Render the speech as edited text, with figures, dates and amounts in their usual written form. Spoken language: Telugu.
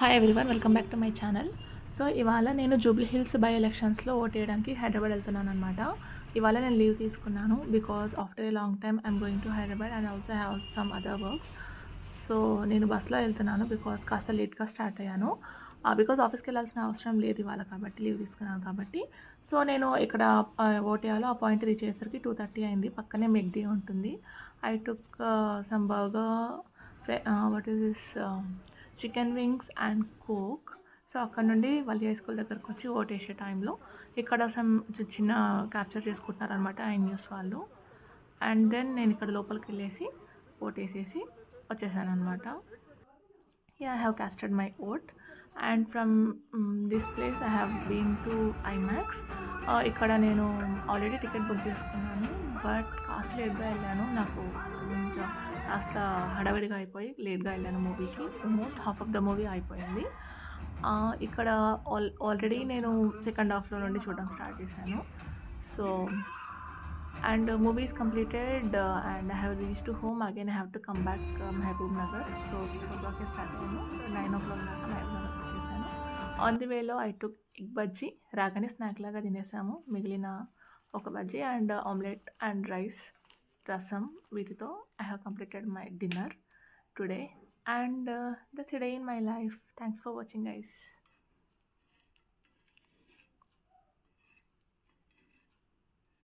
Hi everyone, welcome back to my channel. So ఇవాళ నేను జూబ్లీ హిల్స్ బై ఎలక్షన్స్లో ఓటేయడానికి హైదరాబాద్ వెళ్తున్నాను అనమాట. ఇవాళ నేను లీవ్ తీసుకున్నాను because after a long time I'm going to Hyderabad and also have some other works. So నేను బస్లో వెళ్తున్నాను బికాజ్ కాస్త లేట్గా స్టార్ట్ అయ్యాను. బికాజ్ ఆఫీస్కి వెళ్ళాల్సిన అవసరం లేదు ఇవాళ కాబట్టి, లీవ్ తీసుకున్నాను కాబట్టి. సో నేను ఇక్కడ ఓటేయాలో ఆ పాయింట్ రీచ్ అయ్యేసరికి 2:30 అయింది. పక్కనే మెక్డీ ఉంటుంది. I took some burger, what is this, chicken wings and coke. So అక్కడ నుండి వల్లి హై స్కూల్ దగ్గరకు వచ్చి ఓటేసే టైంలో ఇక్కడ సమ్ చిన్న క్యాప్చర్ చేసుకుంటున్నారనమాట ఐ న్యూస్ వాళ్ళు. అండ్ దెన్ నేను ఇక్కడ లోపలికి వెళ్ళేసి ఓటేసేసి వచ్చేసాను అనమాట. I have casted my vote and from this place I have been to IMAX. ఇక్కడ నేను ఆల్రెడీ టికెట్ బుక్ చేసుకున్నాను, బట్ కాస్త లేట్గా వెళ్ళాను. నాకు కొంచెం కాస్త హడావిడిగా అయిపోయి లేట్గా వెళ్ళాను మూవీకి. Almost half of the movie అయిపోయింది. ఇక్కడ ఆల్రెడీ నేను సెకండ్ హాఫ్లో నుండి చూడడం స్టార్ట్ చేశాను. So and movie is completed, and I have reached to home. Again I have to come back Mehboob Nagar. So 6 o'clock start అయ్యాను. 9 o'clock దాకా మహబూబ్ నగర్ వచ్చేసాను. ఆన్ ది వేలో ఐ టుక్ ఎగ్ బజ్జీ. రాగానే స్నాక్ లాగా తినేసాము. మిగిలిన ఒక bajji and omelette and rice, రసం, వీటితో I have completed my dinner today. And that's a day in my life. Thanks for watching guys.